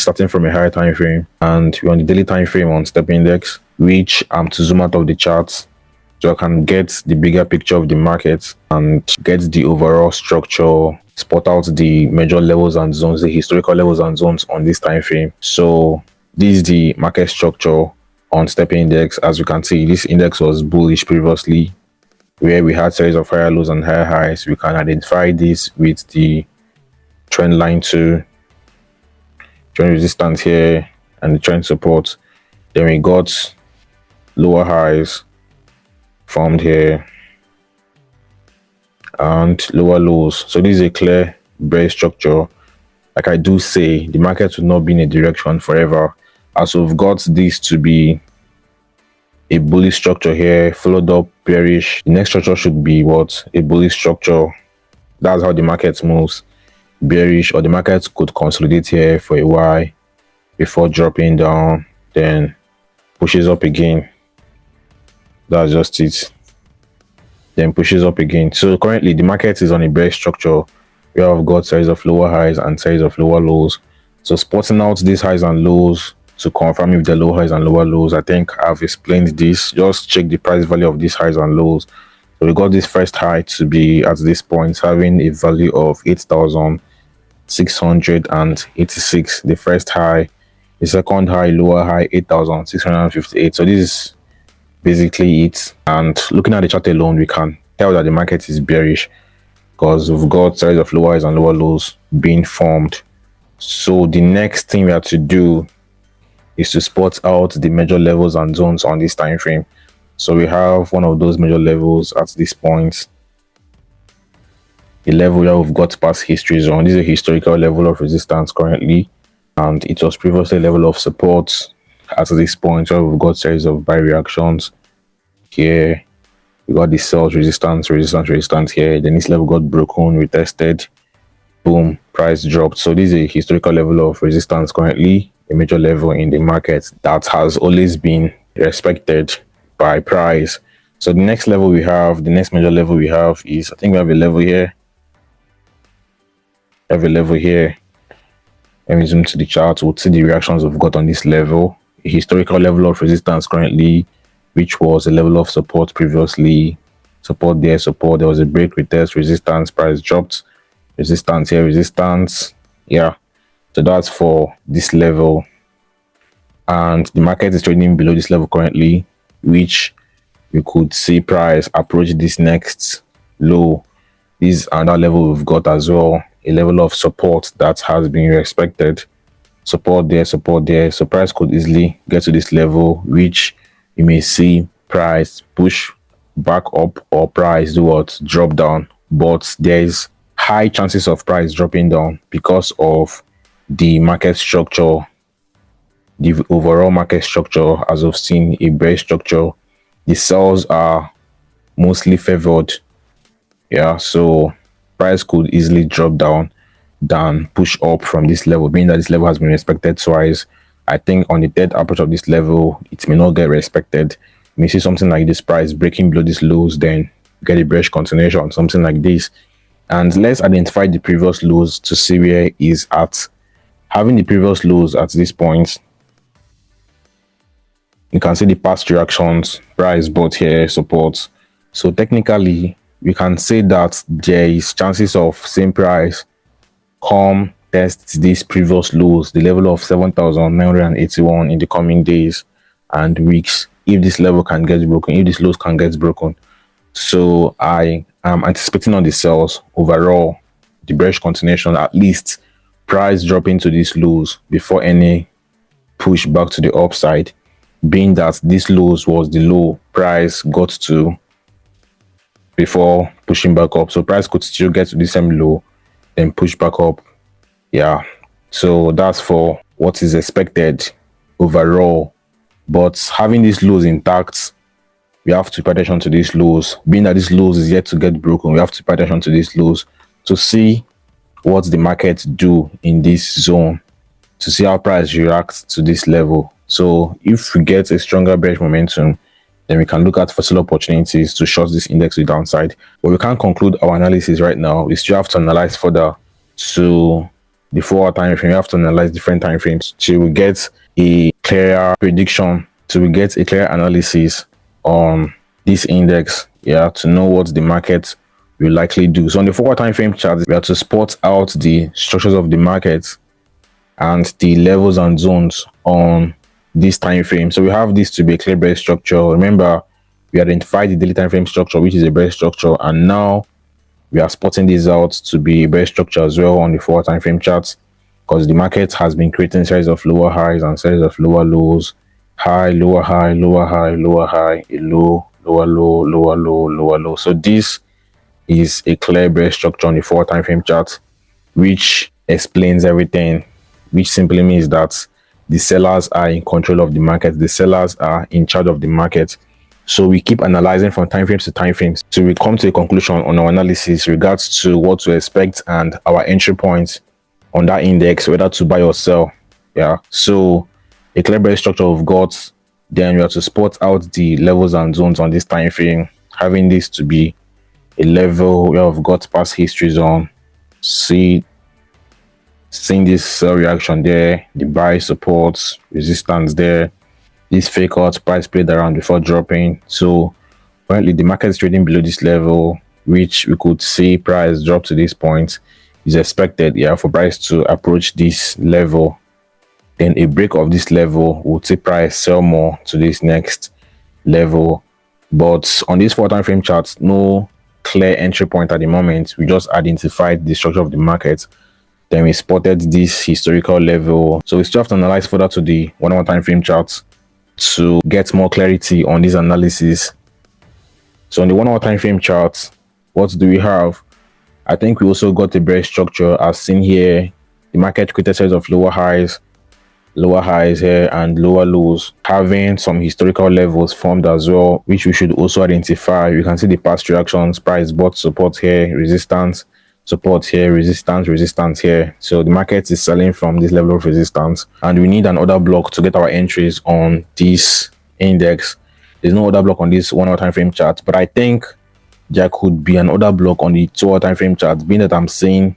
starting from a higher time frame, and we're on the daily time frame on step index, which to zoom out of the charts so I can get the bigger picture of the market and get the overall structure, spot out the major levels and zones, the historical levels and zones on this time frame. So this is the market structure on step index. As you can see, this index was bullish previously, where we had series of higher lows and higher highs. We can identify this with the trend line to trend resistance here and the trend support. Then we got lower highs formed here and lower lows. So this is a clear bearish structure. Like I do say, the market will not be in a direction forever, as we've got this to be a bullish structure here followed up bearish. The next structure should be what? A bullish structure. That's how the market moves, bearish, or the market could consolidate here for a while before dropping down, then pushes up again. That's just it. Then pushes up again. So currently the market is on a bearish structure. We have got series of lower highs and series of lower lows. So spotting out these highs and lows to confirm if they're low highs and lower lows, I think I've explained this. Just check the price value of these highs and lows. So we got this first high to be at this point having a value of 8,686. The first high. The second high, lower high, 8,658. So this is basically it. And looking at the chart alone, we can tell that the market is bearish because we've got series of lower highs and lower lows being formed. So the next thing we have to do is to spot out the major levels and zones on this time frame. So we have one of those major levels at this point, a level that we've got past history zone. This is a historical level of resistance currently, and it was previously a level of support at this point. So we've got series of buy reactions here. We got the sales resistance here. Then this level got broken, retested, boom, price dropped. So this is a historical level of resistance currently, a major level in the market that has always been respected by price. So the next level we have, the next major level we have is, I think we have a level here. Let me zoom to the chart. We'll see the reactions we've got on this level. A historical level of resistance currently, which was a level of support previously. Support there, support. There was a break, retest, resistance, price dropped. Resistance here, resistance. Yeah. So that's for this level. And the market is trading below this level currently, which we could see price approach this next low. This is another level we've got as well, a level of support that has been respected. Support there, support there. So price could easily get to this level, which you may see price push back up or price do what? Drop down. But there's high chances of price dropping down because of the market structure, the overall market structure. As we've seen, a bearish structure. The sells are mostly favored. Yeah, so price could easily drop down than push up from this level, being that this level has been respected twice. I think on the third approach of this level, it may not get respected. You may see something like this, price breaking below these lows, then get a bearish continuation, something like this. And let's identify the previous lows to see where it is at. Having the previous lows at this point, you can see the past reactions, price bought here, support. So technically, we can say that there is chances of same price come test these previous lows, the level of 7,981 in the coming days and weeks, if this level can get broken, if this lows can get broken. So I am anticipating on the sells overall, the bearish continuation, at least price dropping to these lows before any push back to the upside, being that this lows was the low price got to before pushing back up. So price could still get to the same low, then push back up. Yeah, so that's for what is expected overall. But having these lows intact, we have to pay attention to these lows. Being that these lows is yet to get broken, we have to pay attention to these lows to see what the market do in this zone, to see how price reacts to this level. So if we get a stronger bearish momentum, then we can look at fossil opportunities to short this index to the downside. But we can't conclude our analysis right now. We still have to analyze further to the 4-hour time frame, you have to analyze different time frames to get a clearer prediction, to get a clear analysis on this index, to know what the market will likely do. So on the 4-hour time frame chart, we have to spot out the structures of the market and the levels and zones on this time frame. So we have this to be a clear bearish structure. Remember, we identified the daily time frame structure, which is a bearish structure, and now we are spotting this out to be a bearish structure as well on the 4-hour time frame charts, because the market has been creating series of lower highs and series of lower lows, high, lower high, lower high, lower high, a low, lower low, lower low, lower low. So this is a clear bearish structure on the 4-hour time frame chart, which explains everything, which simply means that the sellers are in control of the market, the sellers are in charge of the market. So we keep analyzing from time frames to time frames till we come to a conclusion on our analysis regards to what to expect and our entry points on that index, whether to buy or sell. So a clear bearish structure we've got, then we have to spot out the levels and zones on this time frame, having this to be a level where we've got past histories on, seeing this sell reaction there, the buy supports, resistance there, this fake out price played around before dropping. So currently the market is trading below this level, which we could see price drop to this point. Is expected for price to approach this level, then a break of this level will see price sell more to this next level. But on this 4 time frame chart, no clear entry point at the moment. We just identified the structure of the market, then we spotted this historical level. So we still have to analyze further to the 1 hour time frame chart to get more clarity on this analysis. So on the 1 hour time frame chart, what do we have? I think we also got a bearish structure as seen here. The market created a series of lower highs here and lower lows, having some historical levels formed as well, which we should also identify. You can see the past reactions, price bought support here, resistance, support here, resistance here. So the market is selling from this level of resistance, and we need an order block to get our entries on this index. There's no order block on this 1 hour time frame chart, but I think there could be an order block on the 2 hour time frame chart. Being that I've seen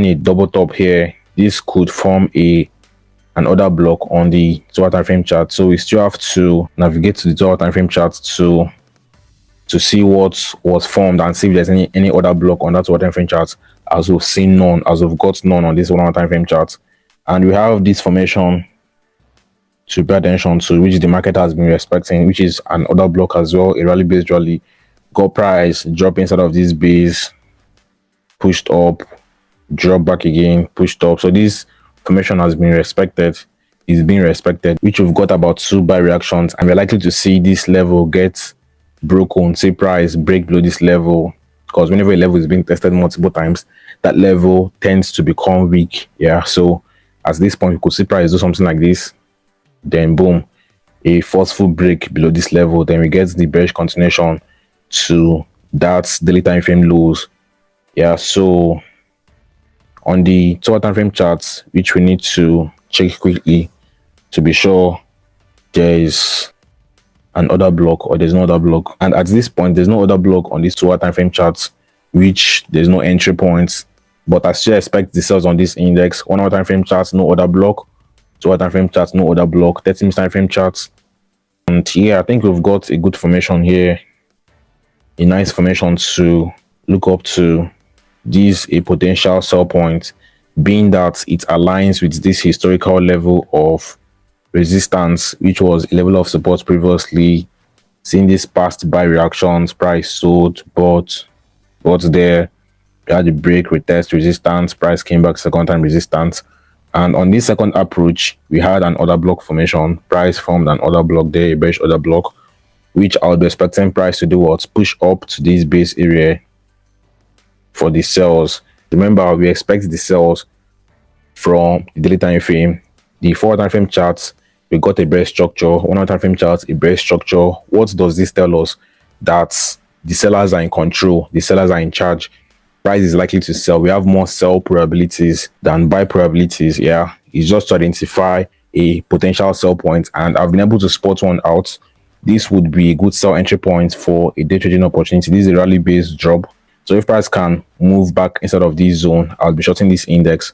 a double top here, this could form an order block on the 2 hour time frame chart. So we still have to navigate to the 2 hour time frame chart to see what was formed and see if there's any order block on that 2 hour time frame chart, as we've seen none, as we've got none on this 1 hour time frame chart. And we have this formation to pay attention to, which the market has been respecting, which is an order block as well, a rally based rally. Got price drop inside of this base, pushed up, drop back again, pushed up. So this formation has been respected, is being respected, which we've got about 2 buy reactions, and we're likely to see this level get broken, see price break below this level, because whenever a level is being tested multiple times, that level tends to become weak. So at this point, we could see price do something like this, then boom, a forceful break below this level, then we get the bearish continuation to that daily time frame lows. So on the 2 hour time frame charts, which we need to check quickly to be sure there is an order block or there's no order block. And at this point, there's no order block on these 2 hour time frame charts, which there's no entry points, but I still expect the sales on this index. 1 hour time frame charts, no order block. 2 hour time frame charts, no order block. 30-minute time frame charts, and I think we've got a good formation here, a nice formation to look up to. This a potential sell point, being that it aligns with this historical level of resistance, which was a level of support previously. Seeing this past buy reactions, price sold, bought there, we had the break, retest, resistance, price came back, second time resistance. And on this second approach, we had an order block formation. Price formed an order block there, a bearish order block, which I would be expecting price to do what? Push up to this base area for the sells. Remember, we expect the sells from the daily time frame. The 4 hour time frame charts, we got a bearish structure. 1 hour time frame charts, a bearish structure. What does this tell us? That the sellers are in control, the sellers are in charge. Price is likely to sell. We have more sell probabilities than buy probabilities. It's just to identify a potential sell point, and I've been able to spot one out. This would be a good sell entry point for a day trading opportunity. This is a rally based drop. So if price can move back inside of this zone, I'll be shorting this index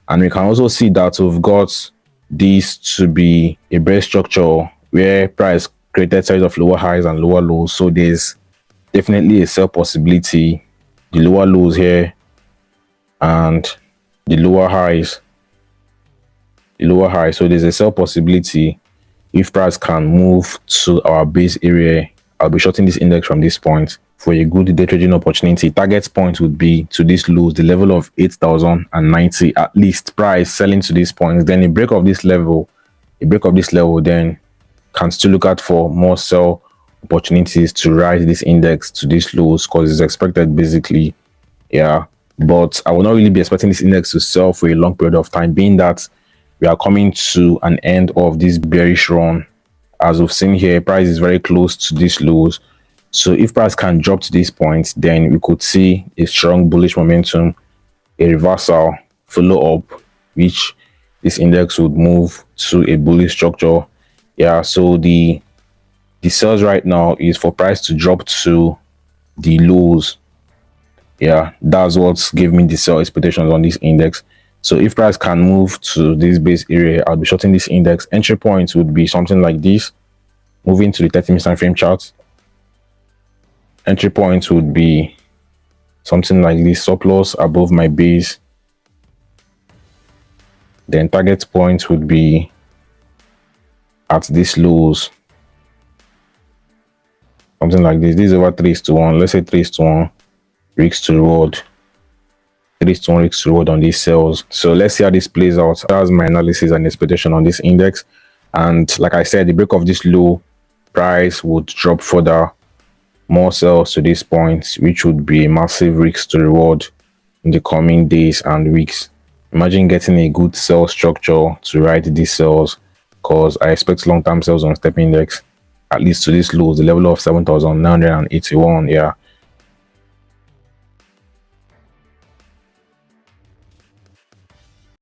And we can also see that we've got this to be a bear structure where price created series of lower highs and lower lows. So there's definitely a sell possibility. The lower lows here and the lower highs. So there's a sell possibility if price can move to our base area. I'll be shorting this index from this point for a good day trading opportunity. Target point would be to this lows, the level of 8,090 at least. Price selling to this point, then a break of this level, then can still look out for more sell opportunities to rise this index to this lows, because it's expected basically. Yeah, but I will not really be expecting this index to sell for a long period of time, being that we are coming to an end of this bearish run. As we've seen here, price is very close to these lows. So if price can drop to this point, then we could see a strong bullish momentum, a reversal, follow up, which this index would move to a bullish structure. Yeah, so the sells right now is for price to drop to the lows. Yeah, that's what gave me the sell expectations on this index. So if price can move to this base area, I'll be shorting this index. Entry points would be something like this. Moving to the 30-minute time frame chart, entry points would be something like this. Stop loss above my base. Then target point would be at this lows, something like this. This is over 3:1. Let's say 3:1 risk to reward. 3:1 risk to reward on these sales. So let's see how this plays out. That's my analysis and expectation on this index. And like I said, the break of this low, price would drop further, more sales to this point, which would be a massive risk to reward in the coming days and weeks. Imagine getting a good sell structure to ride these sales, because I expect long-term sales on step index at least to this low, the level of 7,981. Yeah,